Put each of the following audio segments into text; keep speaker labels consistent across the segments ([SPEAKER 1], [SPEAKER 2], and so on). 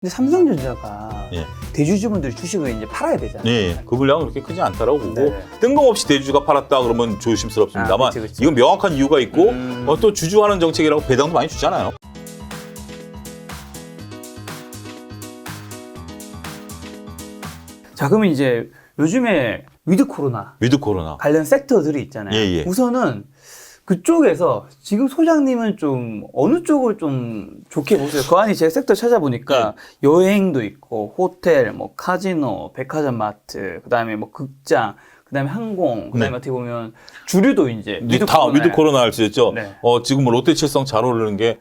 [SPEAKER 1] 근데 삼성전자가
[SPEAKER 2] 예.
[SPEAKER 1] 대주주분들 주식을 이제 팔아야 되잖아요.
[SPEAKER 2] 네, 그 분량은 그렇게 크지 않다라고 보고
[SPEAKER 1] 네네.
[SPEAKER 2] 뜬금없이 대주주가 팔았다 그러면 조심스럽습니다만
[SPEAKER 1] 아, 그치.
[SPEAKER 2] 이건 명확한 이유가 있고 또 주주하는 정책이라고 배당도 많이 주잖아요.
[SPEAKER 1] 자, 그러면 이제 요즘에 위드 코로나 관련 섹터들이 있잖아요.
[SPEAKER 2] 예, 예.
[SPEAKER 1] 우선은 그쪽에서 지금 소장님은 좀 어느 쪽을 좀 좋게 보세요? 그 안에 제 섹터 찾아보니까 여행도 있고 호텔, 뭐 카지노, 백화점 마트, 그다음에 뭐 극장, 그다음에 항공, 그다음에
[SPEAKER 2] 네.
[SPEAKER 1] 어떻게 보면 주류도 이제 위드
[SPEAKER 2] 다
[SPEAKER 1] 코로나에.
[SPEAKER 2] 위드 코로나 할 수 있죠.
[SPEAKER 1] 네.
[SPEAKER 2] 지금 뭐 롯데칠성 잘 오르는 게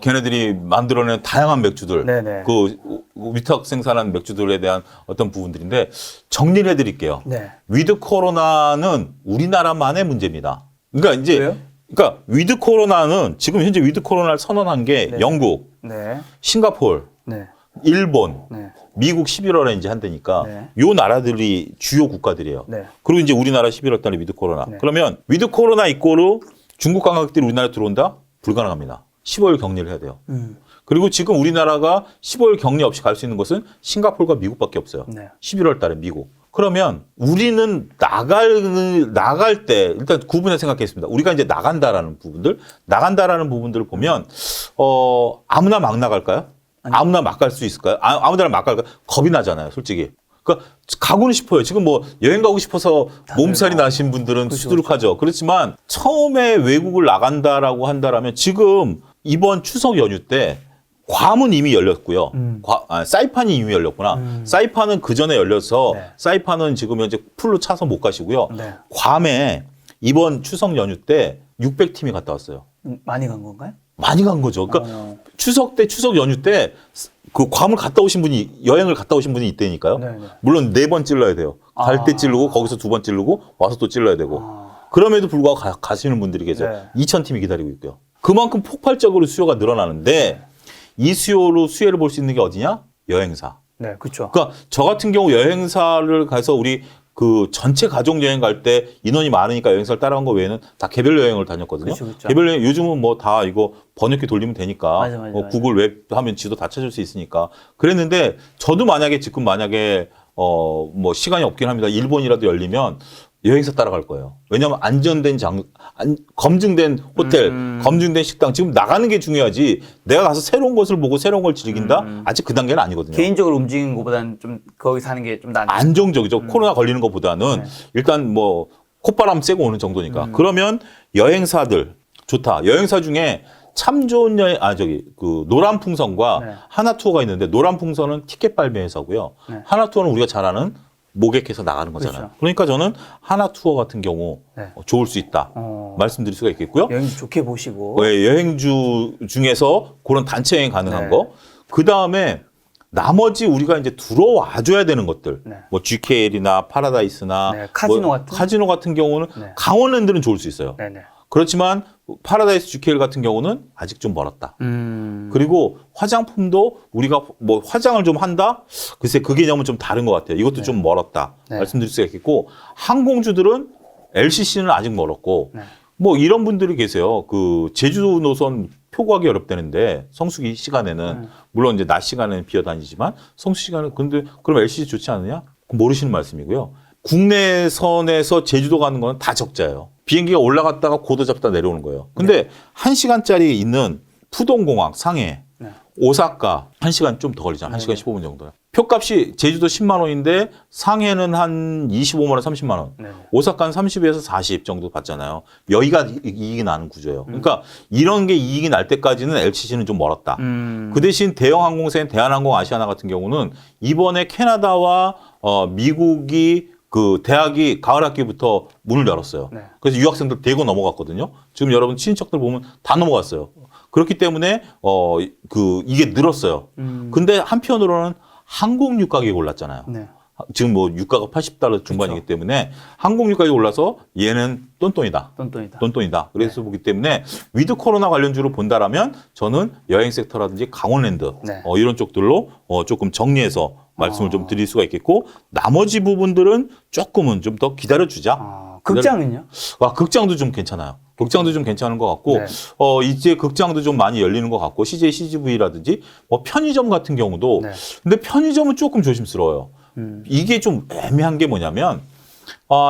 [SPEAKER 2] 걔네들이 만들어낸 다양한 맥주들,
[SPEAKER 1] 네네.
[SPEAKER 2] 그 위탁 생산한 맥주들에 대한 어떤 부분들인데 정리를 해드릴게요.
[SPEAKER 1] 네.
[SPEAKER 2] 위드 코로나는 우리나라만의 문제입니다. 그러니까 이제
[SPEAKER 1] 왜요?
[SPEAKER 2] 그러니까 위드 코로나는 지금 현재 위드 코로나를 선언한 게
[SPEAKER 1] 네.
[SPEAKER 2] 영국,
[SPEAKER 1] 네.
[SPEAKER 2] 싱가포르,
[SPEAKER 1] 네.
[SPEAKER 2] 일본,
[SPEAKER 1] 네.
[SPEAKER 2] 미국 11월에 이제 한다니까
[SPEAKER 1] 네.
[SPEAKER 2] 요 나라들이 주요 국가들이에요.
[SPEAKER 1] 네.
[SPEAKER 2] 그리고 이제 우리나라 11월 달에 위드 코로나.
[SPEAKER 1] 네.
[SPEAKER 2] 그러면 위드 코로나 이꼬르 중국 관광객들이 우리나라에 들어온다? 불가능합니다. 15일 격리를 해야 돼요. 그리고 지금 우리나라가 15일 격리 없이 갈 수 있는 것은 싱가포르가 미국밖에 없어요.
[SPEAKER 1] 네.
[SPEAKER 2] 11월 달에 미국. 그러면 우리는 나갈 때 일단 구분해 생각했습니다. 우리가 이제 나간다라는 부분들을 보면 아무나 막 나갈까요? 아무나 막 갈 수 있을까요? 아무나 막 갈까요? 겁이 나잖아요, 솔직히. 그러니까 가고는 싶어요. 지금 뭐 여행 가고 싶어서 몸살이 나신 분들은
[SPEAKER 1] 그렇죠,
[SPEAKER 2] 수두룩하죠. 그렇지만 처음에 외국을 나간다라고 한다라면 지금 이번 추석 연휴 때 괌은 이미 열렸고요. 사이판이 이미 열렸구나. 사이판은 그 전에 열려서
[SPEAKER 1] 네.
[SPEAKER 2] 사이판은 지금 현재 풀로 차서 못 가시고요.
[SPEAKER 1] 네.
[SPEAKER 2] 괌에 이번 추석 연휴 때 600팀이 갔다 왔어요.
[SPEAKER 1] 많이 간 건가요?
[SPEAKER 2] 많이 간 거죠. 그러니까 추석 연휴 때 그 괌을 갔다 오신 분이 여행을 갔다 오신 분이 있다니까요.
[SPEAKER 1] 네네.
[SPEAKER 2] 물론 4번 찔러야 돼요. 갈 때 찌르고 거기서 2번 찌르고 와서 또 찔러야 되고. 그럼에도 불구하고 가시는 분들이 계세요.
[SPEAKER 1] 네.
[SPEAKER 2] 2,000팀이 기다리고 있고요. 그만큼 폭발적으로 수요가 늘어나는데 이 수혜를 볼 수 있는 게 어디냐? 여행사.
[SPEAKER 1] 네, 그렇죠.
[SPEAKER 2] 그러니까 저 같은 경우 여행사를 가서 우리 그 전체 가족 여행 갈 때 인원이 많으니까 여행사를 따라간 거 외에는 다 개별 여행을 다녔거든요.
[SPEAKER 1] 그쵸.
[SPEAKER 2] 개별 여행 요즘은 뭐 다 이거 번역기 돌리면 되니까
[SPEAKER 1] 맞아.
[SPEAKER 2] 구글 웹 하면 지도 다 찾을 수 있으니까 그랬는데 저도 지금 뭐 시간이 없긴 합니다. 일본이라도 열리면 여행사 따라갈 거예요. 왜냐하면 안전된 검증된 호텔, 검증된 식당 지금 나가는 게 중요하지. 내가 가서 새로운 것을 보고 새로운 걸 즐긴다? 아직 그 단계는 아니거든요.
[SPEAKER 1] 개인적으로 움직이는 것보다는 좀 거기 사는 게 좀 낫죠.
[SPEAKER 2] 안정적이죠. 코로나 걸리는 것보다는
[SPEAKER 1] 네.
[SPEAKER 2] 일단 뭐 콧바람 쐬고 오는 정도니까. 그러면 여행사들 좋다. 여행사 중에 참 좋은 그 노란풍선과
[SPEAKER 1] 네.
[SPEAKER 2] 하나투어가 있는데 노란풍선은 티켓 발매 회사고요.
[SPEAKER 1] 네.
[SPEAKER 2] 하나투어는 우리가 잘 아는 모객해서 나가는 거잖아요.
[SPEAKER 1] 그렇죠.
[SPEAKER 2] 그러니까 저는 하나투어 같은 경우
[SPEAKER 1] 네.
[SPEAKER 2] 좋을 수 있다. 말씀드릴 수가 있겠고요.
[SPEAKER 1] 여행지 좋게 보시고.
[SPEAKER 2] 여행주 중에서 그런 단체 여행 가능한
[SPEAKER 1] 네.
[SPEAKER 2] 거. 그 다음에 나머지 우리가 이제 들어와 줘야 되는 것들.
[SPEAKER 1] 네.
[SPEAKER 2] 뭐 GKL이나 파라다이스나
[SPEAKER 1] 네, 카지노
[SPEAKER 2] 뭐
[SPEAKER 1] 같은?
[SPEAKER 2] 카지노 같은 경우는
[SPEAKER 1] 네.
[SPEAKER 2] 강원랜드는 좋을 수 있어요.
[SPEAKER 1] 네네.
[SPEAKER 2] 그렇지만 파라다이스 GKL 같은 경우는 아직 좀 멀었다. 그리고 화장품도 우리가 뭐 화장을 좀 한다? 글쎄 그 개념은 좀 다른 것 같아요. 이것도 좀 멀었다.
[SPEAKER 1] 네.
[SPEAKER 2] 말씀드릴 수가 있겠고 항공주들은 LCC는 아직 멀었고
[SPEAKER 1] 네.
[SPEAKER 2] 뭐 이런 분들이 계세요. 그 제주도 노선 표 구하기 어렵다는데 성수기 시간에는 물론 이제 낮 시간에는 비어 다니지만 성수 시간은 근데 그럼 LCC 좋지 않느냐? 모르시는 말씀이고요. 국내선에서 제주도 가는 건 다 적자예요. 비행기가 올라갔다가 고도 잡다 내려오는 거예요. 근데 1시간짜리 있는 푸동공항 상해,
[SPEAKER 1] 네.
[SPEAKER 2] 오사카 1시간 좀 더 걸리잖아요. 1시간 15분 정도. 표값이 제주도 10만 원인데 상해는 한 25만 원, 30만 원.
[SPEAKER 1] 네네.
[SPEAKER 2] 오사카는 30에서 40 정도 받잖아요. 여기가 이익이 나는 구조예요. 그러니까 이런 게 이익이 날 때까지는 LCC는 좀 멀었다. 그 대신 대형 항공사인 대한항공 아시아나 같은 경우는 이번에 캐나다와 미국이 그 대학이 가을 학기부터 문을 열었어요.
[SPEAKER 1] 네.
[SPEAKER 2] 그래서 유학생들 대거 넘어갔거든요. 지금 여러분 친인척들 보면 다 넘어갔어요. 그렇기 때문에 이게 늘었어요. 근데 한편으로는 항공유 가격이 올랐잖아요.
[SPEAKER 1] 네.
[SPEAKER 2] 지금 뭐 유가가 $80 중반이기 때문에 항공유 가격이 올라서 얘는 똔똔이다. 똔똔이다. 그래서 보기 때문에 위드 코로나 관련주로 본다라면 저는 여행 섹터라든지 강원랜드
[SPEAKER 1] 네.
[SPEAKER 2] 이런 쪽들로 조금 정리해서 말씀을 좀 드릴 수가 있겠고 나머지 부분들은 조금은 좀 더 기다려주자.
[SPEAKER 1] 극장은요?
[SPEAKER 2] 극장도 좀 괜찮아요. 극장도 좀 괜찮은 것 같고,
[SPEAKER 1] 네.
[SPEAKER 2] 이제 극장도 좀 많이 열리는 것 같고, CJ CGV라든지, 뭐 편의점 같은 경우도,
[SPEAKER 1] 네.
[SPEAKER 2] 근데 편의점은 조금 조심스러워요. 이게 좀 애매한 게 뭐냐면,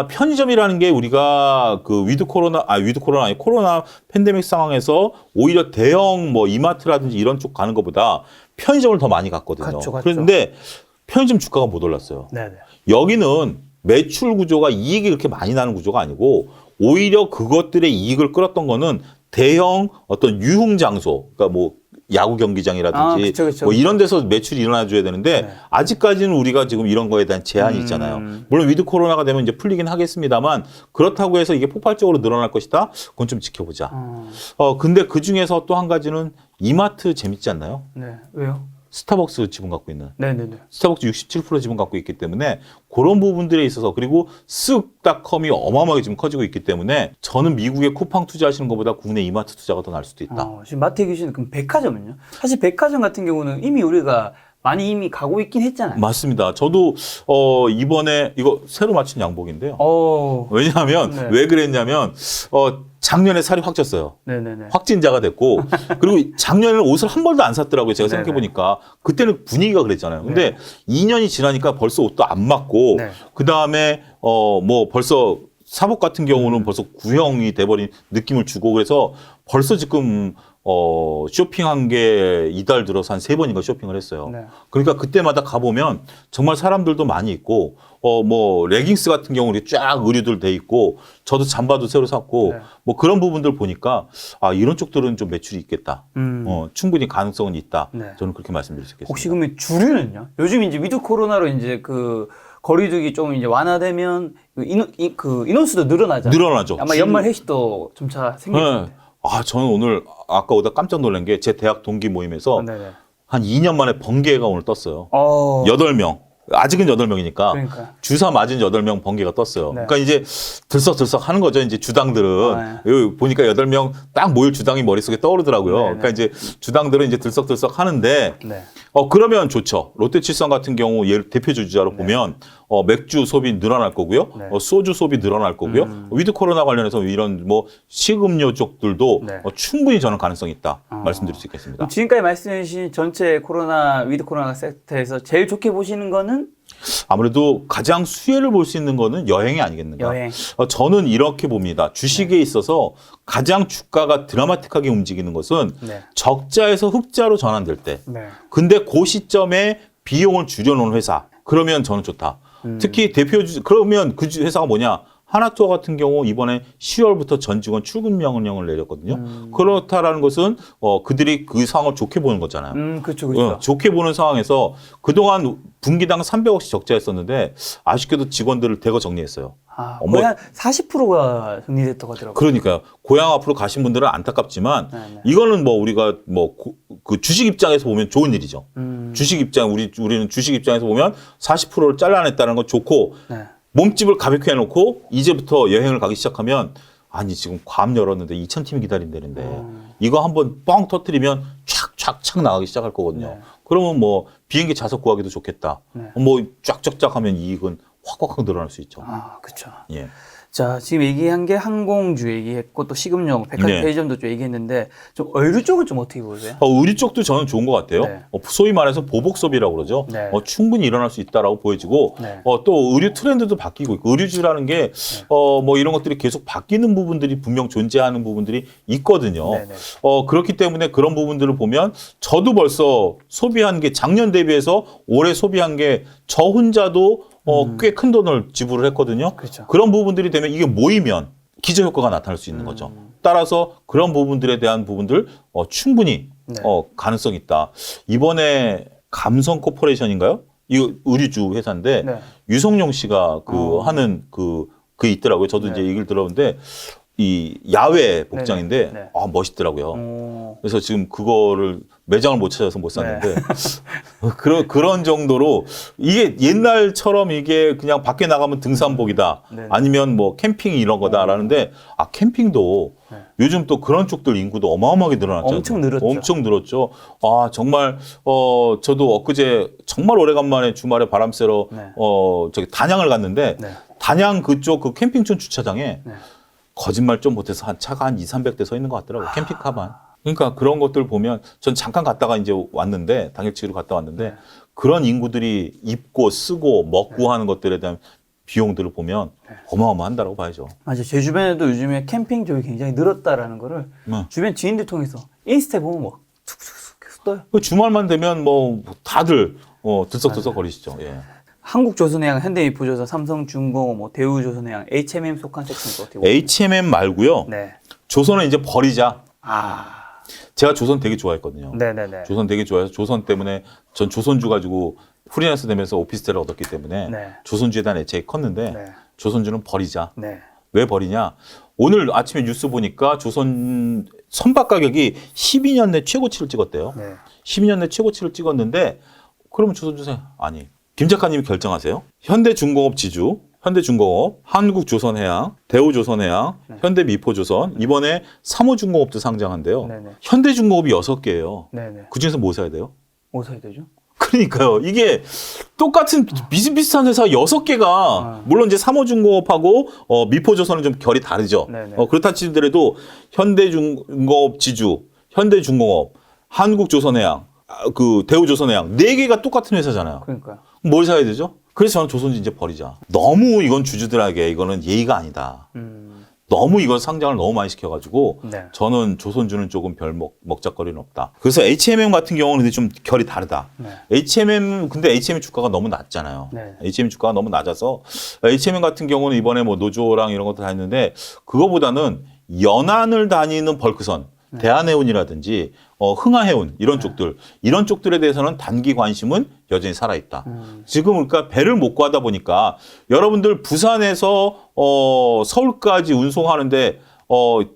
[SPEAKER 2] 편의점이라는 게 우리가 그 위드 코로나 아니 코로나 팬데믹 상황에서 오히려 대형 뭐 이마트라든지 이런 쪽 가는 것보다 편의점을 더 많이 갔거든요.
[SPEAKER 1] 갔죠.
[SPEAKER 2] 그런데 편의점 주가가 못 올랐어요.
[SPEAKER 1] 네네.
[SPEAKER 2] 여기는 매출 구조가 이익이 그렇게 많이 나는 구조가 아니고 오히려 그것들의 이익을 끌었던 거는 대형 어떤 유흥 장소, 그러니까 뭐 야구 경기장이라든지
[SPEAKER 1] 그쵸.
[SPEAKER 2] 뭐 이런 데서 매출이 일어나줘야 되는데
[SPEAKER 1] 네.
[SPEAKER 2] 아직까지는 우리가 지금 이런 거에 대한 제한이 있잖아요. 물론 위드 코로나가 되면 이제 풀리긴 하겠습니다만 그렇다고 해서 이게 폭발적으로 늘어날 것이다? 그건 좀 지켜보자. 근데 그 중에서 또 한 가지는 이마트 재밌지 않나요?
[SPEAKER 1] 네. 왜요?
[SPEAKER 2] 스타벅스 지분 갖고 있는.
[SPEAKER 1] 네네네.
[SPEAKER 2] 스타벅스 67% 지분 갖고 있기 때문에 그런 부분들에 있어서 그리고 쓱닷컴이 어마어마하게 지금 커지고 있기 때문에 저는 미국에 쿠팡 투자하시는 것보다 국내 이마트 투자가 더 나을 수도 있다.
[SPEAKER 1] 지금 마트 얘기하시는 그럼 백화점은요? 사실 백화점 같은 경우는 이미 우리가 많이 이미 가고 있긴 했잖아요.
[SPEAKER 2] 맞습니다. 저도 이번에 이거 새로 맞춘 양복인데요. 왜냐하면
[SPEAKER 1] 네.
[SPEAKER 2] 왜 그랬냐면 작년에 살이 확 쪘어요.
[SPEAKER 1] 네네네.
[SPEAKER 2] 확진자가 됐고 그리고 작년에는 옷을 한 벌도 안 샀더라고요. 제가
[SPEAKER 1] 네네.
[SPEAKER 2] 생각해 보니까 그때는 분위기가 그랬잖아요. 근데 2년이 지나니까 벌써 옷도 안 맞고
[SPEAKER 1] 네.
[SPEAKER 2] 그 다음에 뭐 벌써 사복 같은 경우는 벌써 구형이 돼버린 느낌을 주고 그래서 벌써 지금 쇼핑한 게 이달 들어서 한 3번인가 쇼핑을 했어요.
[SPEAKER 1] 네.
[SPEAKER 2] 그러니까 그때마다 가보면 정말 사람들도 많이 있고, 뭐, 레깅스 같은 경우는 쫙 의류들 돼 있고, 저도 잠바도 새로 샀고,
[SPEAKER 1] 네.
[SPEAKER 2] 뭐 그런 부분들 보니까, 이런 쪽들은 좀 매출이 있겠다.
[SPEAKER 1] 음.
[SPEAKER 2] 충분히 가능성은 있다.
[SPEAKER 1] 네.
[SPEAKER 2] 저는 그렇게 말씀드릴 수 있겠습니다.
[SPEAKER 1] 혹시 그러면 주류는요? 요즘 이제 위드 코로나로 이제 그 거리두기 좀 이제 완화되면 그 인원수도 늘어나잖아요.
[SPEAKER 2] 늘어나죠.
[SPEAKER 1] 아마 연말 회식도 점차 생길
[SPEAKER 2] 네.
[SPEAKER 1] 텐데.
[SPEAKER 2] 저는 오늘 아까 오다 깜짝 놀란 게 제 대학 동기 모임에서
[SPEAKER 1] 네네.
[SPEAKER 2] 한 2년 만에 번개가 오늘 떴어요.
[SPEAKER 1] 어.
[SPEAKER 2] 8명. 아직은 8명이니까
[SPEAKER 1] 그러니까요.
[SPEAKER 2] 주사 맞은 8명 번개가 떴어요.
[SPEAKER 1] 네.
[SPEAKER 2] 그러니까 이제 들썩들썩 하는 거죠. 이제 주당들은. 여기 보니까 8명 딱 모일 주당이 머릿속에 떠오르더라고요.
[SPEAKER 1] 네,
[SPEAKER 2] 그러니까 이제 주당들은 이제 들썩들썩 하는데
[SPEAKER 1] 네.
[SPEAKER 2] 그러면 좋죠. 롯데칠성 같은 경우 대표 주주자로 보면 맥주 소비 늘어날 거고요.
[SPEAKER 1] 네.
[SPEAKER 2] 소주 소비 늘어날 거고요. 위드 코로나 관련해서 이런 뭐 식음료 쪽들도
[SPEAKER 1] 네.
[SPEAKER 2] 충분히 저는 가능성이 있다. 말씀드릴 수 있겠습니다.
[SPEAKER 1] 그럼 지금까지 말씀해 주신 전체 위드 코로나 세트에서 제일 좋게 보시는 거는
[SPEAKER 2] 아무래도 가장 수혜를 볼 수 있는 거는 여행이 아니겠는가.
[SPEAKER 1] 여행.
[SPEAKER 2] 저는 이렇게 봅니다. 주식에 있어서 가장 주가가 드라마틱하게 움직이는 것은
[SPEAKER 1] 네.
[SPEAKER 2] 적자에서 흑자로 전환될 때.
[SPEAKER 1] 네.
[SPEAKER 2] 근데 그 시점에 비용을 줄여놓은 회사. 그러면 저는 좋다. 특히 그러면 그 회사가 뭐냐. 하나투어 같은 경우 이번에 10월부터 전 직원 출근 명령을 내렸거든요. 그렇다라는 것은 그들이 그 상황을 좋게 보는 거잖아요.
[SPEAKER 1] 그렇죠.
[SPEAKER 2] 좋게 보는 상황에서 그동안 분기당 300억씩 적자했었는데 아쉽게도 직원들을 대거 정리했어요.
[SPEAKER 1] 거의 한 40%가 정리됐다고 하더라고요.
[SPEAKER 2] 그러니까요. 고향 앞으로 가신 분들은 안타깝지만
[SPEAKER 1] 네.
[SPEAKER 2] 이거는 뭐 우리가 그 주식 입장에서 보면 좋은 일이죠. 주식 입장 우리는 주식 입장에서 보면 40%를 잘라냈다는 건 좋고
[SPEAKER 1] 네.
[SPEAKER 2] 몸집을 가볍게 해놓고 이제부터 여행을 가기 시작하면 아니 지금 괌 열었는데 2,000팀이 기다린다는데 이거 한번 뻥 터뜨리면 촥촥촥 나가기 시작할 거거든요.
[SPEAKER 1] 네.
[SPEAKER 2] 그러면 뭐 비행기 좌석 구하기도 좋겠다.
[SPEAKER 1] 네.
[SPEAKER 2] 뭐 쫙쫙쫙 하면 이익은 확 늘어날 수 있죠.
[SPEAKER 1] 그렇죠.
[SPEAKER 2] 예.
[SPEAKER 1] 자, 지금 얘기한 게 항공주 얘기했고 또 식음료, 백화점
[SPEAKER 2] 네.
[SPEAKER 1] 편의점도 좀 얘기했는데 좀 의류 쪽은 좀 어떻게 보세요?
[SPEAKER 2] 의류 쪽도 저는 좋은 것 같아요.
[SPEAKER 1] 네.
[SPEAKER 2] 소위 말해서 보복 소비라고 그러죠.
[SPEAKER 1] 네.
[SPEAKER 2] 충분히 일어날 수 있다라고 보여지고
[SPEAKER 1] 네.
[SPEAKER 2] 또 의류 트렌드도 바뀌고 있고 의류주라는 게 뭐 이런 것들이 계속 바뀌는 부분들이 분명 존재하는 부분들이 있거든요.
[SPEAKER 1] 네네.
[SPEAKER 2] 그렇기 때문에 그런 부분들을 보면 저도 벌써 소비한 게 작년 대비해서 올해 소비한 게 저 혼자도 꽤 큰 돈을 지불을 했거든요.
[SPEAKER 1] 그렇죠.
[SPEAKER 2] 그런 부분들이 되면 이게 모이면 기저효과가 나타날 수 있는 거죠. 따라서 그런 부분들에 대한 부분들 충분히
[SPEAKER 1] 네.
[SPEAKER 2] 가능성 있다. 이번에 감성 코퍼레이션인가요? 이 의류주 회사인데
[SPEAKER 1] 네.
[SPEAKER 2] 유성룡 씨가 하는 그 있더라고요. 저도
[SPEAKER 1] 네.
[SPEAKER 2] 이제 얘기를 들었는데 이 야외 복장인데
[SPEAKER 1] 네.
[SPEAKER 2] 멋있더라고요. 그래서 지금 그거를 매장을 못 찾아서 못 샀는데
[SPEAKER 1] 네.
[SPEAKER 2] 그런 정도로 이게 옛날처럼 이게 그냥 밖에 나가면 등산복이다.
[SPEAKER 1] 네.
[SPEAKER 2] 아니면 뭐 캠핑 이런 거다라는데 캠핑도
[SPEAKER 1] 네.
[SPEAKER 2] 요즘 또 그런 쪽들 인구도 어마어마하게 늘어났잖아요.
[SPEAKER 1] 엄청 늘었죠.
[SPEAKER 2] 엄청 늘었죠. 정말 저도 엊그제 정말 오래간만에 주말에 바람 쐬러
[SPEAKER 1] 네.
[SPEAKER 2] 저기 단양을 갔는데
[SPEAKER 1] 네.
[SPEAKER 2] 단양 그쪽 그 캠핑촌 주차장에
[SPEAKER 1] 네.
[SPEAKER 2] 거짓말 좀 못해서 차가 한 2, 300대 서 있는 것 같더라고요. 캠핑카만. 그러니까 그런 것들 보면 전 잠깐 갔다가 이제 왔는데 당일치기로 갔다 왔는데 그런 인구들이 입고 쓰고 먹고 하는 것들에 대한 비용들을 보면 어마어마한다라고 봐야죠.
[SPEAKER 1] 맞아. 제 주변에도 요즘에 캠핑 쪽이 굉장히 늘었다라는 거를 주변 지인들 통해서 인스타에 보면 뭐 툭툭툭 계속 떠요.
[SPEAKER 2] 그 주말만 되면 뭐 다들 들썩들썩 거리시죠. 예.
[SPEAKER 1] 한국조선해양, 현대미포조선, 삼성중공업, 뭐 대우조선해양, HMM 속한 섹션도 어떻게 보세요?
[SPEAKER 2] HMM 말고요.
[SPEAKER 1] 네.
[SPEAKER 2] 조선은 이제 버리자.
[SPEAKER 1] 아.
[SPEAKER 2] 제가 조선 되게 좋아했거든요.
[SPEAKER 1] 네네네.
[SPEAKER 2] 조선 되게 좋아해서 조선 때문에 전 조선주 가지고 프리랜서 되면서 오피스텔을 얻었기 때문에
[SPEAKER 1] 네.
[SPEAKER 2] 조선주에 대한 애착이 컸는데
[SPEAKER 1] 네.
[SPEAKER 2] 조선주는 버리자.
[SPEAKER 1] 네.
[SPEAKER 2] 왜 버리냐? 오늘 아침에 뉴스 보니까 조선 선박 가격이 12년 내 최고치를 찍었대요.
[SPEAKER 1] 네.
[SPEAKER 2] 12년 내 최고치를 찍었는데 그러면 조선주세 아니 김 작가님이 결정하세요. 현대중공업 지주, 현대중공업, 한국조선해양, 대우조선해양, 현대미포조선 이번에 3호중공업도 상장한대요.
[SPEAKER 1] 네네.
[SPEAKER 2] 현대중공업이 6개예요.
[SPEAKER 1] 네네.
[SPEAKER 2] 그중에서 뭐 사야 돼요?
[SPEAKER 1] 뭐 사야 되죠?
[SPEAKER 2] 그러니까요. 이게 똑같은 비슷비슷한 회사 6개가 물론 이제 3호중공업하고 미포조선은 좀 결이 다르죠.
[SPEAKER 1] 네네.
[SPEAKER 2] 그렇다 치더라도 현대중공업 지주, 현대중공업, 한국조선해양, 그 대우조선해양 4개가 똑같은 회사잖아요.
[SPEAKER 1] 그러니까요.
[SPEAKER 2] 뭘 사야 되죠? 그래서 저는 조선주 이제 버리자. 너무 이건 주주들에게 이거는 예의가 아니다. 너무 이건 상장을 너무 많이 시켜가지고
[SPEAKER 1] 네.
[SPEAKER 2] 저는 조선주는 조금 별 먹자거리는 없다. 그래서 HMM 같은 경우는 근데 좀 결이 다르다.
[SPEAKER 1] 네.
[SPEAKER 2] 근데 HMM 주가가 너무 낮잖아요.
[SPEAKER 1] 네.
[SPEAKER 2] HMM 주가가 너무 낮아서 HMM 같은 경우는 이번에 뭐 노조랑 이런 것도 다 했는데 그거보다는 연안을 다니는 벌크선, 대한해운이라든지 흥하해운 이런 쪽들 이런 쪽들에 대해서는 단기 관심은 여전히 살아있다. 지금 그러니까 배를 못 구하다 보니까 여러분들 부산에서 서울까지 운송하는데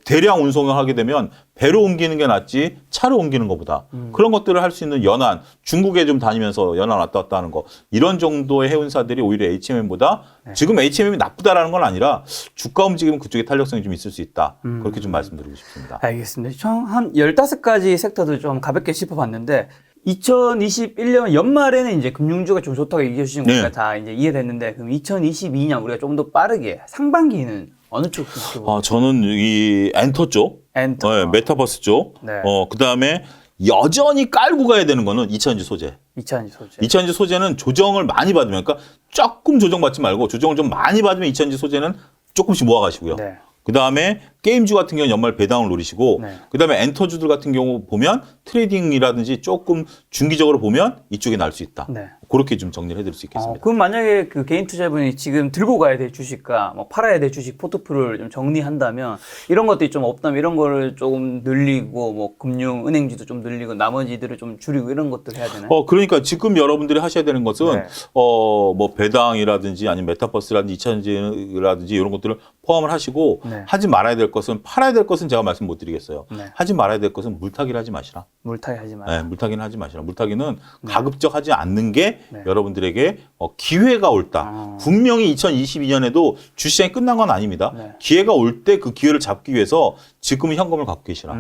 [SPEAKER 2] 대량 운송을 하게 되면 배로 옮기는 게 낫지 차로 옮기는 것보다 그런 것들을 할 수 있는 연안 중국에 좀 다니면서 연안 왔다 갔다 하는 거 이런 정도의 해운사들이 오히려 HMM보다 지금 HMM이 나쁘다라는 건 아니라 주가 움직임은 그쪽에 탄력성이 좀 있을 수 있다. 그렇게 좀 말씀드리고 싶습니다.
[SPEAKER 1] 알겠습니다. 총 한 15가지 섹터들 좀 가볍게 짚어봤는데 2021년 연말에는 이제 금융주가 좀 좋다고 얘기해 주신 거니까 다 이제 이해됐는데 그럼 2022년 우리가 좀 더 빠르게 상반기는 어느 쪽 지켜보세요?
[SPEAKER 2] 저는 이 엔터 쪽,
[SPEAKER 1] 엔터.
[SPEAKER 2] 메타버스 쪽,
[SPEAKER 1] 네.
[SPEAKER 2] 그다음에 여전히 깔고 가야 되는 거는 이차전지 소재.
[SPEAKER 1] 이차전지 소재.
[SPEAKER 2] 이차전지 소재는 조정을 많이 받으면, 그러니까 조금 조정받지 말고 조정을 좀 많이 받으면 이차전지 소재는 조금씩 모아가시고요.
[SPEAKER 1] 네.
[SPEAKER 2] 그다음에 게임주 같은 경우는 연말 배당을 노리시고
[SPEAKER 1] 네.
[SPEAKER 2] 그다음에 엔터주들 같은 경우 보면 트레이딩이라든지 조금 중기적으로 보면 이쪽에 날 수 있다.
[SPEAKER 1] 네.
[SPEAKER 2] 그렇게 좀 정리를 해드릴 수 있겠습니다.
[SPEAKER 1] 그럼 만약에 그 개인 투자분이 지금 들고 가야 될 주식과 뭐 팔아야 될 주식 포트폴리오를 좀 정리한다면 이런 것들이 좀 없다면 이런 거를 조금 늘리고 뭐 금융, 은행주도 좀 늘리고 나머지들을 좀 줄이고 이런 것들 해야 되나요?
[SPEAKER 2] 그러니까 지금 여러분들이 하셔야 되는 것은
[SPEAKER 1] 네.
[SPEAKER 2] 뭐 배당이라든지 아니면 메타버스라든지 이차전지라든지 이런 것들을 포함을 하시고
[SPEAKER 1] 네.
[SPEAKER 2] 하지 말아야 될 것은 팔아야 될 것은 제가 말씀 못 드리겠어요.
[SPEAKER 1] 네.
[SPEAKER 2] 하지 말아야 될 것은 물타기를 하지 마시라.
[SPEAKER 1] 물타기 하지 마.
[SPEAKER 2] 네, 물타기는 하지 마시라. 물타기는 가급적 하지 않는 게
[SPEAKER 1] 네.
[SPEAKER 2] 여러분들에게 기회가 올다. 분명히 2022년에도 주시장이 끝난 건 아닙니다.
[SPEAKER 1] 네.
[SPEAKER 2] 기회가 올 때 그 기회를 잡기 위해서 지금은 현금을 갖고 계시라.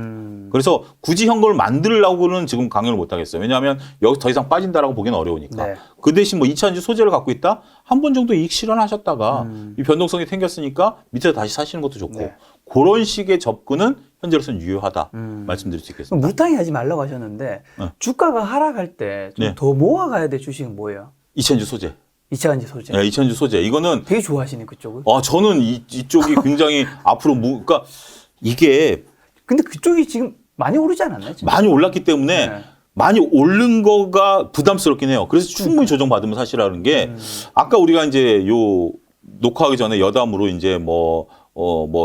[SPEAKER 2] 그래서 굳이 현금을 만들려고는 지금 강요를 못 하겠어요. 왜냐하면 여기 더 이상 빠진다라고 보기는 어려우니까.
[SPEAKER 1] 네.
[SPEAKER 2] 그 대신 뭐 이차전지 소재를 갖고 있다? 한 번 정도 이익 실현하셨다가 이 변동성이 생겼으니까 밑에서 다시 사시는 것도 좋고
[SPEAKER 1] 네.
[SPEAKER 2] 그런 식의 접근은 현재로서는 유효하다 말씀드릴 수 있겠습니다.
[SPEAKER 1] 그럼 물타기 하지 말라고 하셨는데
[SPEAKER 2] 네.
[SPEAKER 1] 주가가 하락할 때 좀 더
[SPEAKER 2] 네.
[SPEAKER 1] 모아가야 될 주식은 뭐예요?
[SPEAKER 2] 이차전지 소재.
[SPEAKER 1] 이차전지 소재.
[SPEAKER 2] 네, 이차전지 소재. 이거는
[SPEAKER 1] 되게 좋아하시네 그쪽을.
[SPEAKER 2] 저는 이쪽이 굉장히 앞으로 그러니까 이게
[SPEAKER 1] 근데 그쪽이 지금 많이 오르지 않았나요? 지금?
[SPEAKER 2] 많이 올랐기 때문에
[SPEAKER 1] 네.
[SPEAKER 2] 많이 오른 거가 부담스럽긴 해요. 그래서 충분히 조정받으면 사시라는 게 아까 우리가 이제 요 녹화하기 전에 여담으로 이제 뭐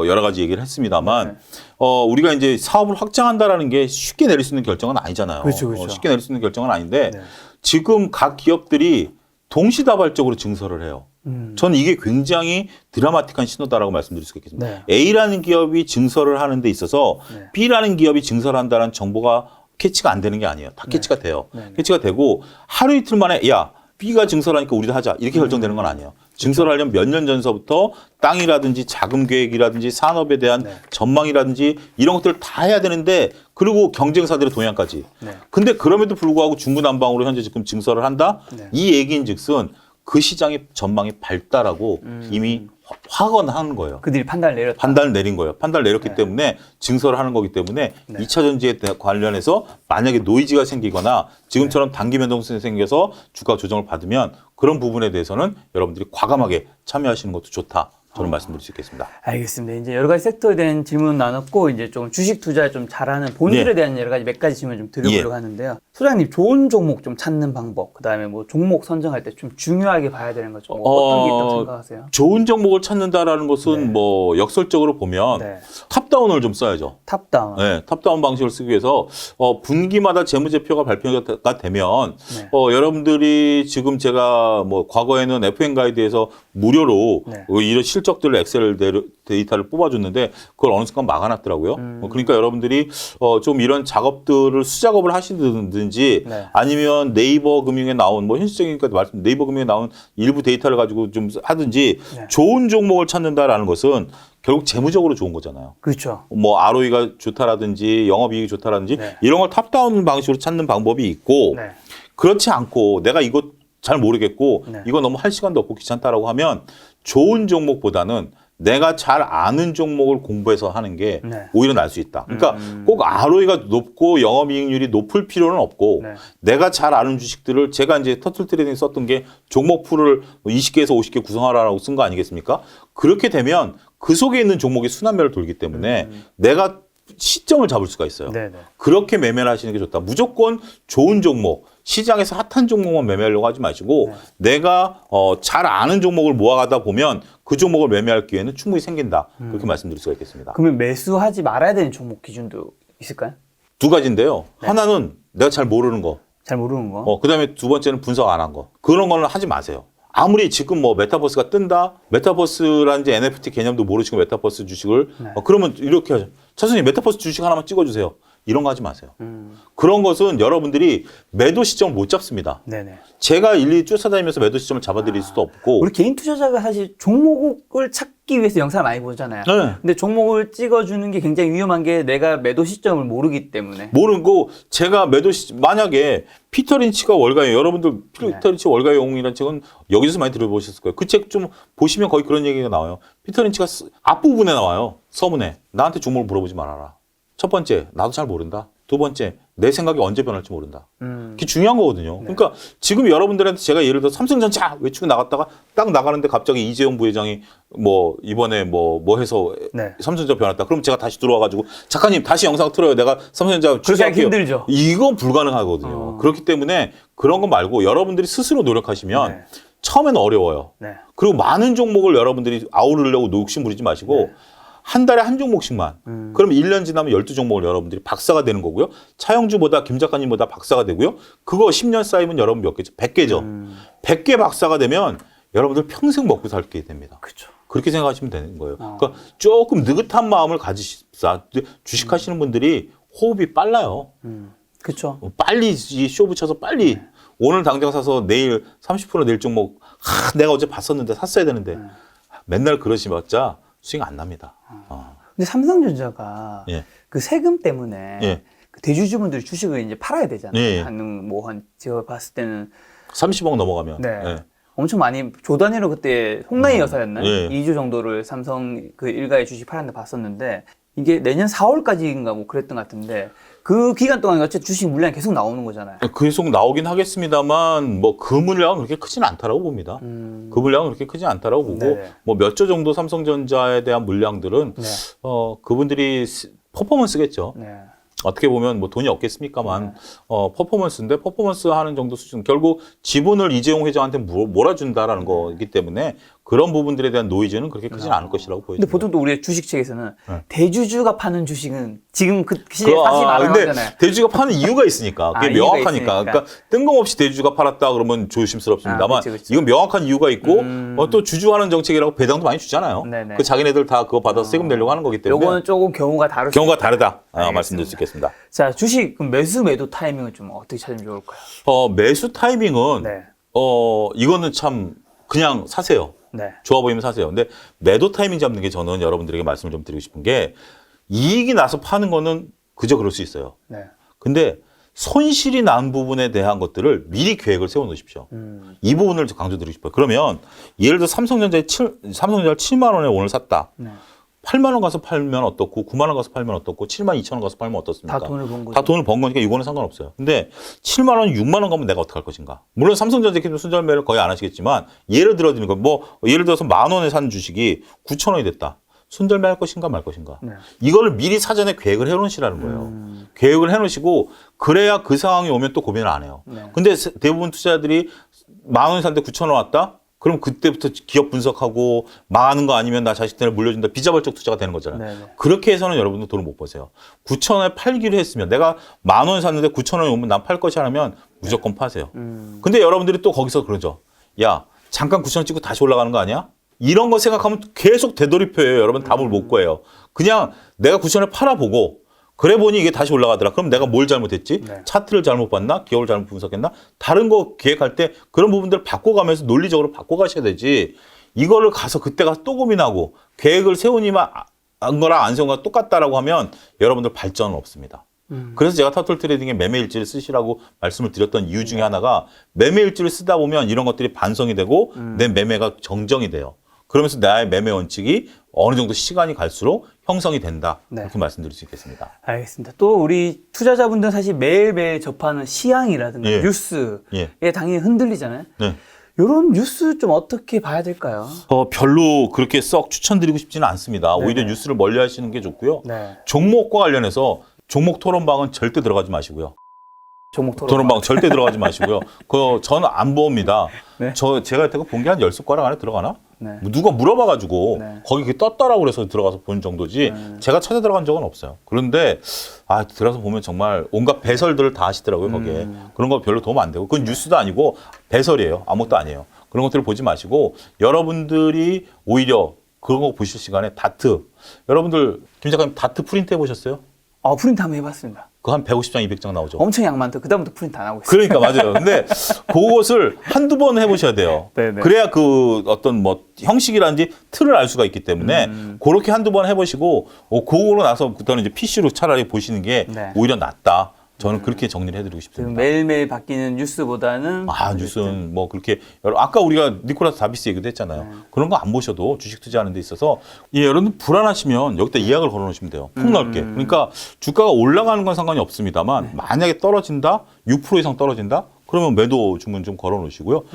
[SPEAKER 2] 여러 가지 얘기를 했습니다만 우리가 이제 사업을 확장한다라는 게 쉽게 내릴 수 있는 결정은 아니잖아요.
[SPEAKER 1] 그렇죠, 그렇죠.
[SPEAKER 2] 쉽게 내릴 수 있는 결정은 아닌데
[SPEAKER 1] 네.
[SPEAKER 2] 지금 각 기업들이 동시다발적으로 증설을 해요. 저는 이게 굉장히 드라마틱한 신호다라고 말씀드릴 수가 있겠습니다.
[SPEAKER 1] 네.
[SPEAKER 2] A라는 기업이 증설을 하는 데 있어서
[SPEAKER 1] 네.
[SPEAKER 2] B라는 기업이 증설한다는 정보가 캐치가 안 되는 게 아니에요. 다 캐치가 돼요.
[SPEAKER 1] 네.
[SPEAKER 2] 캐치가 되고 하루 이틀 만에 야 B가 증설하니까 우리도 하자 이렇게 결정되는 건 아니에요. 증설하려면 몇 년 전서부터 땅이라든지 자금 계획이라든지 산업에 대한
[SPEAKER 1] 네.
[SPEAKER 2] 전망이라든지 이런 것들을 다 해야 되는데 그리고 경쟁사들의 동향까지.
[SPEAKER 1] 네.
[SPEAKER 2] 근데 그럼에도 불구하고 중구난방으로 현재 지금 증설을 한다?
[SPEAKER 1] 네.
[SPEAKER 2] 이 얘기인즉슨 그 시장의 전망이 밝다라고 이미 확언하는 거예요.
[SPEAKER 1] 그들이 판단을 내렸다.
[SPEAKER 2] 판단을 내린 거예요. 판단을 내렸기
[SPEAKER 1] 네.
[SPEAKER 2] 때문에 증설을 하는 거기 때문에
[SPEAKER 1] 네.
[SPEAKER 2] 2차 전지에 관련해서 만약에 노이즈가 생기거나 지금처럼 단기 변동성이 생겨서 주가 조정을 받으면 그런 부분에 대해서는 여러분들이 과감하게 참여하시는 것도 좋다. 저는 말씀드릴 수 있겠습니다.
[SPEAKER 1] 알겠습니다. 이제 여러 가지 섹터에 대한 질문 나눴고 이제 좀 주식 투자에 좀 잘하는 본질에
[SPEAKER 2] 예.
[SPEAKER 1] 대한 여러 가지 몇 가지 질문 좀 드려보려고 하는데요. 소장님 좋은 종목 좀 찾는 방법, 그다음에 뭐 종목 선정할 때 좀 중요하게 봐야 되는 것 좀 어떤 게 있다고 생각하세요?
[SPEAKER 2] 좋은 종목을 찾는다라는 것은
[SPEAKER 1] 네.
[SPEAKER 2] 뭐 역설적으로 보면
[SPEAKER 1] 네.
[SPEAKER 2] 탑다운을 좀 써야죠.
[SPEAKER 1] 탑다운.
[SPEAKER 2] 네, 탑다운 방식을 쓰기 위해서 분기마다 재무제표가 발표가 되면
[SPEAKER 1] 네.
[SPEAKER 2] 여러분들이 지금 제가 뭐 과거에는 FM 가이드에서 무료로
[SPEAKER 1] 네.
[SPEAKER 2] 이런 실적들을 엑셀 데이터를 뽑아줬는데 그걸 어느 순간 막아놨더라고요. 그러니까 여러분들이 좀 이런 작업들을 수작업을 하시든지
[SPEAKER 1] 네.
[SPEAKER 2] 아니면 네이버 금융에 나온 뭐 현실적이니까 말씀 네이버 금융에 나온 일부 데이터를 가지고 좀 하든지
[SPEAKER 1] 네.
[SPEAKER 2] 좋은 종목을 찾는다라는 것은 결국 재무적으로 좋은 거잖아요.
[SPEAKER 1] 그렇죠.
[SPEAKER 2] 뭐 ROE가 좋다라든지 영업이익이 좋다라든지
[SPEAKER 1] 네.
[SPEAKER 2] 이런 걸 탑다운 방식으로 찾는 방법이 있고
[SPEAKER 1] 네.
[SPEAKER 2] 그렇지 않고 내가 이거 잘 모르겠고
[SPEAKER 1] 네.
[SPEAKER 2] 이거 너무 할 시간도 없고 귀찮다라고 하면 좋은 종목보다는 내가 잘 아는 종목을 공부해서 하는 게
[SPEAKER 1] 네.
[SPEAKER 2] 오히려 나을 수 있다. 그러니까 꼭 ROE가 높고 영업이익률이 높을 필요는 없고
[SPEAKER 1] 네.
[SPEAKER 2] 내가 잘 아는 주식들을 제가 이제 터틀 트레이딩 썼던 게 종목 풀을 20개에서 50개 구성하라고 쓴 거 아니겠습니까? 그렇게 되면 그 속에 있는 종목이 순환매를 돌기 때문에 내가 시점을 잡을 수가 있어요.
[SPEAKER 1] 네, 네.
[SPEAKER 2] 그렇게 매매를 하시는 게 좋다. 무조건 좋은 종목, 시장에서 핫한 종목만 매매하려고 하지 마시고 내가 잘 아는 종목을 모아가다 보면 그 종목을 매매할 기회는 충분히 생긴다. 그렇게 말씀드릴 수가 있겠습니다.
[SPEAKER 1] 그러면 매수하지 말아야 되는 종목 기준도 있을까요?
[SPEAKER 2] 두 가지인데요. 하나는 내가 잘 모르는 거.
[SPEAKER 1] 잘 모르는 거.
[SPEAKER 2] 그다음에 두 번째는 분석 안 한 거. 그런 거는 하지 마세요. 아무리 지금 뭐 메타버스가 뜬다, 메타버스라는지 NFT 개념도 모르시고 메타버스 주식을 그러면 이렇게 하죠. 차선님 메타버스 주식 하나만 찍어주세요. 이런 거 하지 마세요. 그런 것은 여러분들이 매도 시점을 못 잡습니다.
[SPEAKER 1] 네네.
[SPEAKER 2] 제가 일일이 쫓아다니면서 매도 시점을 잡아드릴 수도 없고.
[SPEAKER 1] 우리 개인 투자자가 사실 종목을 찾기 위해서 영상을 많이 보잖아요.
[SPEAKER 2] 네.
[SPEAKER 1] 근데 종목을 찍어주는 게 굉장히 위험한 게 내가 매도 시점을 모르기 때문에.
[SPEAKER 2] 모르고 제가 매도 만약에 피터 린치가 월가의 여러분들 피터 린치 월가의 영웅이라는 책은 여기서 많이 들어보셨을 거예요. 그 책 좀 보시면 거의 그런 얘기가 나와요. 피터 린치가 앞부분에 나와요. 서문에 나한테 종목을 물어보지 말아라. 첫 번째, 나도 잘 모른다. 두 번째, 내 생각이 언제 변할지 모른다. 그게 중요한 거거든요. 그러니까 지금 여러분들한테 제가 예를 들어 삼성전자 외치고 나갔다가 딱 나가는데 갑자기 이재용 부회장이 뭐 이번에 뭐 해서
[SPEAKER 1] 네.
[SPEAKER 2] 삼성전자 변했다. 그럼 제가 다시 들어와가지고 작가님 다시 영상 틀어요. 내가 삼성전자
[SPEAKER 1] 그렇게 하기
[SPEAKER 2] 취재할게요.
[SPEAKER 1] 힘들죠.
[SPEAKER 2] 이건 불가능하거든요. 그렇기 때문에 그런 거 말고 여러분들이 스스로 노력하시면
[SPEAKER 1] 네.
[SPEAKER 2] 처음에는 어려워요.
[SPEAKER 1] 네.
[SPEAKER 2] 그리고 많은 종목을 여러분들이 아우르려고 욕심 부리지 마시고 한 달에 한 종목씩만. 그럼 1년 지나면 12종목을 여러분들이 박사가 되는 거고요. 차영주보다 김 작가님보다 박사가 되고요. 그거 10년 쌓이면 여러분 몇 개죠? 100개죠. 100개 박사가 되면 여러분들 평생 먹고 살게 됩니다.
[SPEAKER 1] 그렇죠.
[SPEAKER 2] 그렇게 생각하시면 되는 거예요. 그러니까 조금 느긋한 마음을 가지십사. 주식하시는 분들이 호흡이 빨라요.
[SPEAKER 1] 그렇죠.
[SPEAKER 2] 빨리 이 쇼 붙여서 빨리 오늘 당장 사서 내일 30% 낼 종목 내가 어제 봤었는데 샀어야 되는데 맨날 그러시봤자 수익 안 납니다.
[SPEAKER 1] 근데 삼성전자가
[SPEAKER 2] 예.
[SPEAKER 1] 그 세금 때문에
[SPEAKER 2] 예.
[SPEAKER 1] 그 대주주분들이 주식을 이제 팔아야 되잖아요.
[SPEAKER 2] 예.
[SPEAKER 1] 한 제가 봤을 때는
[SPEAKER 2] 30억 넘어가면.
[SPEAKER 1] 네.
[SPEAKER 2] 예.
[SPEAKER 1] 엄청 많이 조 단위로 그때 홍나희 여사였나요?
[SPEAKER 2] 예.
[SPEAKER 1] 2조 정도를 삼성 그 일가의 주식 팔았는데 봤었는데 이게 내년 4월까지인가 뭐 그랬던 것 같은데 그 기간 동안 어쨌든 주식 물량이 계속 나오는 거잖아요.
[SPEAKER 2] 계속 나오긴 하겠습니다만 뭐 그 물량은 그렇게 크진 않다라고 봅니다. 그 물량은 그렇게 크지 않다라고 보고
[SPEAKER 1] 네네.
[SPEAKER 2] 뭐 몇 조 정도 삼성전자에 대한 물량들은
[SPEAKER 1] 네.
[SPEAKER 2] 그분들이 퍼포먼스겠죠.
[SPEAKER 1] 네.
[SPEAKER 2] 어떻게 보면 뭐 돈이 없겠습니까만 퍼포먼스인데 퍼포먼스 하는 정도 수준 결국 지분을 이재용 회장한테 몰아준다라는 거기 때문에 그런 부분들에 대한 노이즈는 그렇게 크지는 않을 것이라고 보여집니다.
[SPEAKER 1] 근데 보통 또 우리의 주식책에서는
[SPEAKER 2] 네.
[SPEAKER 1] 대주주가 파는 주식은 지금 그 시대에 사지 말아야
[SPEAKER 2] 근데
[SPEAKER 1] 하잖아요.
[SPEAKER 2] 대주주가 파는 이유가 있으니까 그게
[SPEAKER 1] 이유가
[SPEAKER 2] 명확하니까
[SPEAKER 1] 있으니까.
[SPEAKER 2] 그러니까 뜬금없이 대주주가 팔았다 그러면 조심스럽습니다만
[SPEAKER 1] 그치, 그치.
[SPEAKER 2] 이건 명확한 이유가 있고 또 주주하는 정책이라고 배당도 많이 주잖아요.
[SPEAKER 1] 네네.
[SPEAKER 2] 그 자기네들 다 그거 받아서 세금 내려고 하는 거기 때문에
[SPEAKER 1] 요거는 조금 경우가 다를 수
[SPEAKER 2] 경우가 다르다
[SPEAKER 1] 알겠습니다.
[SPEAKER 2] 말씀드릴 수 있겠습니다.
[SPEAKER 1] 자, 주식 그럼 매수 매도 타이밍을 좀 어떻게 찾으면 좋을까요?
[SPEAKER 2] 매수 타이밍은
[SPEAKER 1] 네.
[SPEAKER 2] 이거는 참 그냥 사세요.
[SPEAKER 1] 네.
[SPEAKER 2] 좋아 보이면 사세요. 근데 매도 타이밍 잡는 게 저는 여러분들에게 말씀을 좀 드리고 싶은 게 이익이 나서 파는 거는 그저 그럴 수 있어요.
[SPEAKER 1] 네.
[SPEAKER 2] 근데 손실이 난 부분에 대한 것들을 미리 계획을 세워놓으십시오. 이 부분을 강조드리고 싶어요. 그러면 예를 들어 삼성전자를 7만 원에 오늘 샀다.
[SPEAKER 1] 네.
[SPEAKER 2] 8만 원 가서 팔면 어떻고 9만 원 가서 팔면 어떻고 7만 2천 원 가서 팔면 어떻습니까?
[SPEAKER 1] 다 돈을 번 거죠.
[SPEAKER 2] 다 돈을 번 거니까 이거는 상관없어요. 근데 7만 원, 6만 원 가면 내가 어떻게 할 것인가? 물론 삼성전자 순절매를 거의 안 하시겠지만 예를 들어 드리는 거 뭐 예를 들어서 만 원에 산 주식이 9천 원이 됐다. 순절매 할 것인가 말 것인가?
[SPEAKER 1] 네.
[SPEAKER 2] 이거를 미리 사전에 계획을 해놓으시라는 거예요. 계획을 해놓으시고 그래야 그 상황이 오면 또 고민을 안 해요.
[SPEAKER 1] 네.
[SPEAKER 2] 근데 대부분 투자자들이 만 원에 샀는데 9천 원 왔다? 그럼 그때부터 기업 분석하고 망하는 거 아니면 나 자식들을 물려준다. 비자발적 투자가 되는 거잖아요.
[SPEAKER 1] 네네.
[SPEAKER 2] 그렇게 해서는 여러분들 돈을 못 버세요. 9천 원에 팔기로 했으면 내가 만 원에 샀는데 9천 원이 오면 난 팔 것이 하면 무조건 파세요. 근데 여러분들이 또 거기서 그러죠. 야, 잠깐 9천 원 찍고 다시 올라가는 거 아니야? 이런 거 생각하면 계속 되돌이표예요. 여러분 답을 못 구해요. 그냥 내가 9천 원에 팔아보고 그래 보니 이게 다시 올라가더라. 그럼 내가 뭘 잘못했지?
[SPEAKER 1] 네.
[SPEAKER 2] 차트를 잘못 봤나? 기업을 잘못 분석했나? 다른 거 기획할 때 그런 부분들을 바꿔가면서 논리적으로 바꿔가셔야 되지. 이거를 가서 그때가 또 고민하고 계획을 세우니만 한 거랑 안 세운 거랑 똑같다라고 하면 여러분들 발전은 없습니다. 그래서 제가 터틀 트레이딩에 매매일지를 쓰시라고 말씀을 드렸던 이유 중에 하나가 매매일지를 쓰다 보면 이런 것들이 반성이 되고 내 매매가 정정이 돼요. 그러면서 나의 매매 원칙이 어느 정도 시간이 갈수록 형성이 된다.
[SPEAKER 1] 네.
[SPEAKER 2] 이렇게 말씀드릴 수 있겠습니다.
[SPEAKER 1] 알겠습니다. 또 우리 투자자분들은 사실 매일매일 접하는 시향이라든가
[SPEAKER 2] 예.
[SPEAKER 1] 뉴스에
[SPEAKER 2] 예.
[SPEAKER 1] 당연히 흔들리잖아요.
[SPEAKER 2] 네.
[SPEAKER 1] 이런 뉴스 좀 어떻게 봐야 될까요?
[SPEAKER 2] 별로 그렇게 썩 추천드리고 싶지는 않습니다.
[SPEAKER 1] 네네.
[SPEAKER 2] 오히려 뉴스를 멀리 하시는 게 좋고요.
[SPEAKER 1] 네.
[SPEAKER 2] 종목과 관련해서 종목 토론방은 절대 들어가지 마시고요.
[SPEAKER 1] 종목
[SPEAKER 2] 토론방 절대 들어가지 마시고요. 그거 저는 안 봅니다.
[SPEAKER 1] 네.
[SPEAKER 2] 제가 여태껏 본 게 한 10숟가락 안에 들어가나?
[SPEAKER 1] 네.
[SPEAKER 2] 누가 물어봐가지고
[SPEAKER 1] 네.
[SPEAKER 2] 거기 그게 떴다라고 그래서 들어가서 본 정도지 제가 찾아 들어간 적은 없어요. 그런데 들어가서 보면 정말 온갖 배설들을 다 하시더라고요. 거기에. 그런 거 별로 도움 안 되고 그건 뉴스도 아니고 배설이에요. 아무것도 아니에요. 그런 것들을 보지 마시고 여러분들이 오히려 그런 거 보실 시간에 다트 여러분들 김 작가님 다트 프린트 해보셨어요?
[SPEAKER 1] 프린트 한번 해봤습니다.
[SPEAKER 2] 그거 한 150장, 200장 나오죠.
[SPEAKER 1] 엄청 양 많다. 그다음부터 프린트 안 하고 있어요.
[SPEAKER 2] 그러니까 맞아요. 근데 그것을 한두 번 해보셔야 돼요.
[SPEAKER 1] 네네.
[SPEAKER 2] 그래야 그 어떤 뭐 형식이라든지 틀을 알 수가 있기 때문에 그렇게 한두 번 해보시고 그거로 나서부터는 이제 PC로 차라리 보시는 게
[SPEAKER 1] 네.
[SPEAKER 2] 오히려 낫다. 저는 그렇게 정리를 해드리고
[SPEAKER 1] 지금
[SPEAKER 2] 싶습니다.
[SPEAKER 1] 매일매일 바뀌는 뉴스보다는
[SPEAKER 2] 뉴스는 뭐 그렇게 아까 우리가 니콜라스 다비스 얘기도 했잖아요. 그런 거 안 보셔도 주식 투자하는 데 있어서 여러분 불안하시면 여기다 예약을 걸어 놓으시면 돼요. 폭넓게. 그러니까 주가가 올라가는 건 상관이 없습니다만 만약에 떨어진다, 6% 이상 떨어진다, 그러면 매도 주문 좀 걸어 놓으시고요.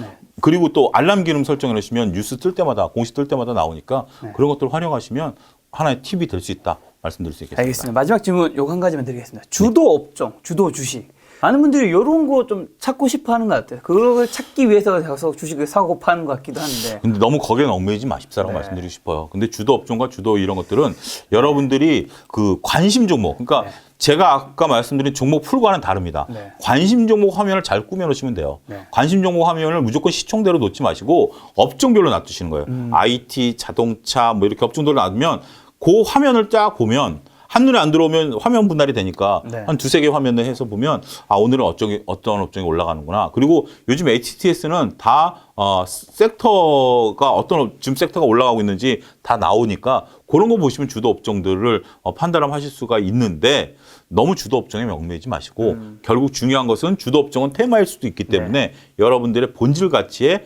[SPEAKER 2] 그리고 또 알람 기능 설정해 놓으시면 뉴스 뜰 때마다 공시 뜰 때마다 나오니까 그런 것들 활용하시면 하나의 팁이 될 수 있다. 말씀드릴 수 있겠습니다.
[SPEAKER 1] 알겠습니다. 마지막 질문 요거 한 가지만 드리겠습니다. 주도 업종, 주도 주식. 많은 분들이 이런 거 좀 찾고 싶어 하는 것 같아요. 그걸 찾기 위해서 가서 주식을 사고 파는 것 같기도 한데.
[SPEAKER 2] 근데 너무 거기에 얽매이지 마십사라고
[SPEAKER 1] 네.
[SPEAKER 2] 말씀드리고 싶어요. 근데 주도 업종과 주도 이런 것들은 여러분들이 그 관심 종목, 그러니까
[SPEAKER 1] 네.
[SPEAKER 2] 제가 아까 말씀드린 종목 풀과는 다릅니다.
[SPEAKER 1] 네.
[SPEAKER 2] 관심 종목 화면을 잘 꾸며 놓으시면 돼요.
[SPEAKER 1] 네.
[SPEAKER 2] 관심 종목 화면을 무조건 시총대로 놓지 마시고 업종별로 놔두시는 거예요. IT, 자동차 뭐 이렇게 업종별로 놔두면 그 화면을 쫙 보면 한눈에 안 들어오면 화면 분할이 되니까
[SPEAKER 1] 네.
[SPEAKER 2] 한 두세 개 화면을 해서 보면 오늘은 어떤 업종이 올라가는구나. 그리고 요즘 HTS는 다 섹터가 지금 섹터가 올라가고 있는지 다 나오니까 그런 거 보시면 주도 업종들을 판단하실 수가 있는데 너무 주도 업종에 얽매이지 마시고 결국 중요한 것은 주도 업종은 테마일 수도 있기 때문에 여러분들의 본질 가치에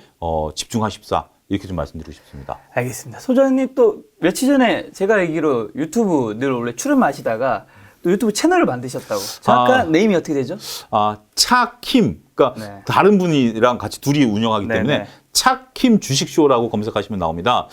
[SPEAKER 2] 집중하십사. 이렇게 좀 말씀드리고 싶습니다.
[SPEAKER 1] 알겠습니다. 소장님 또 며칠 전에 제가 알기로 유튜브 늘 원래 출연하시다가 또 유튜브 채널을 만드셨다고. 잠깐 네임이 어떻게 되죠?
[SPEAKER 2] 차킴. 그러니까
[SPEAKER 1] 네.
[SPEAKER 2] 다른 분이랑 같이 둘이 운영하기 때문에
[SPEAKER 1] 네네.
[SPEAKER 2] 차킴 주식쇼라고 검색하시면 나옵니다.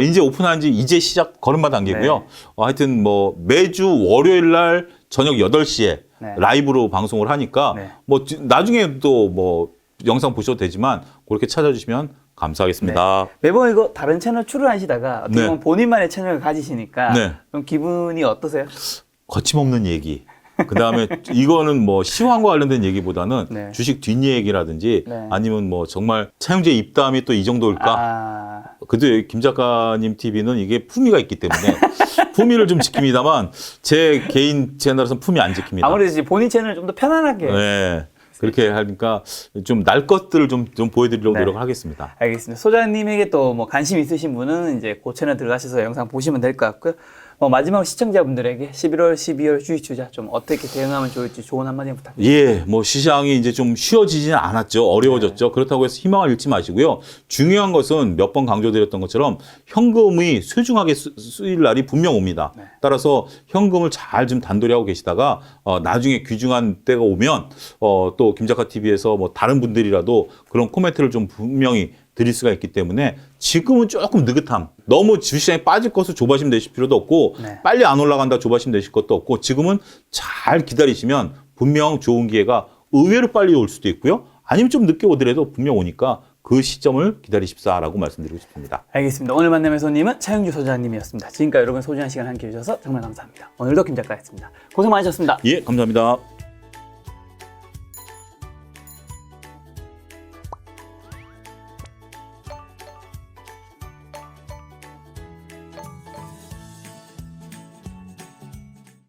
[SPEAKER 2] 이제 오픈한 지 이제 시작 걸음마 단계고요.
[SPEAKER 1] 네.
[SPEAKER 2] 하여튼 뭐 매주 월요일 날 저녁 8시에
[SPEAKER 1] 네.
[SPEAKER 2] 라이브로 방송을 하니까
[SPEAKER 1] 네.
[SPEAKER 2] 뭐 나중에 또 뭐 영상 보셔도 되지만 그렇게 찾아주시면 감사하겠습니다.
[SPEAKER 1] 매번 이거 다른 채널 출연하시다가 어떻게
[SPEAKER 2] 네.
[SPEAKER 1] 보면 본인만의 채널을 가지시니까
[SPEAKER 2] 네.
[SPEAKER 1] 좀 기분이 어떠세요?
[SPEAKER 2] 거침없는 얘기. 그다음에 이거는 뭐 시황과 관련된 얘기보다는
[SPEAKER 1] 네.
[SPEAKER 2] 주식 뒷얘기라든지
[SPEAKER 1] 네.
[SPEAKER 2] 아니면 뭐 정말 차용제 입담이 또 이 정도일까? 그래도 김 작가님 TV는 이게 품위가 있기 때문에 품위를 좀 지킵니다만 제 개인 채널에서는 품위 안 지킵니다.
[SPEAKER 1] 아무래도 이제 본인 채널 좀 더 편안하게.
[SPEAKER 2] 네. 그렇게 하니까 좀 날 것들을 좀 보여드리려고
[SPEAKER 1] 네.
[SPEAKER 2] 노력을 하겠습니다.
[SPEAKER 1] 알겠습니다. 소장님에게 또 뭐 관심 있으신 분은 이제 그 채널 들어가셔서 영상 보시면 될 것 같고요. 마지막으로 시청자분들에게 11월, 12월 주식 투자 좀 어떻게 대응하면 좋을지 좋은 한마디 부탁드립니다.
[SPEAKER 2] 예, 뭐 시장이 이제 좀 쉬워지지는 않았죠. 어려워졌죠. 그렇다고 해서 희망을 잃지 마시고요. 중요한 것은 몇 번 강조드렸던 것처럼 현금이 소중하게 쓰일 날이 분명 옵니다. 따라서 현금을 잘 좀 단돌이 하고 계시다가 나중에 귀중한 때가 오면 또 김작가 TV에서 뭐 다른 분들이라도 그런 코멘트를 좀 분명히 드릴 수가 있기 때문에 지금은 조금 느긋함. 너무 주시장에 빠질 것을 조바심 내실 필요도 없고
[SPEAKER 1] 네.
[SPEAKER 2] 빨리 안 올라간다 조바심 내실 것도 없고 지금은 잘 기다리시면 분명 좋은 기회가 의외로 빨리 올 수도 있고요. 아니면 좀 늦게 오더라도 분명 오니까 그 시점을 기다리십사라고 말씀드리고 싶습니다.
[SPEAKER 1] 알겠습니다. 오늘 만남의 손님은 차영주 소장님이었습니다. 지금까지 여러분 소중한 시간 함께해 주셔서 정말 감사합니다. 오늘도 김 작가였습니다. 고생 많으셨습니다.
[SPEAKER 2] 예, 감사합니다.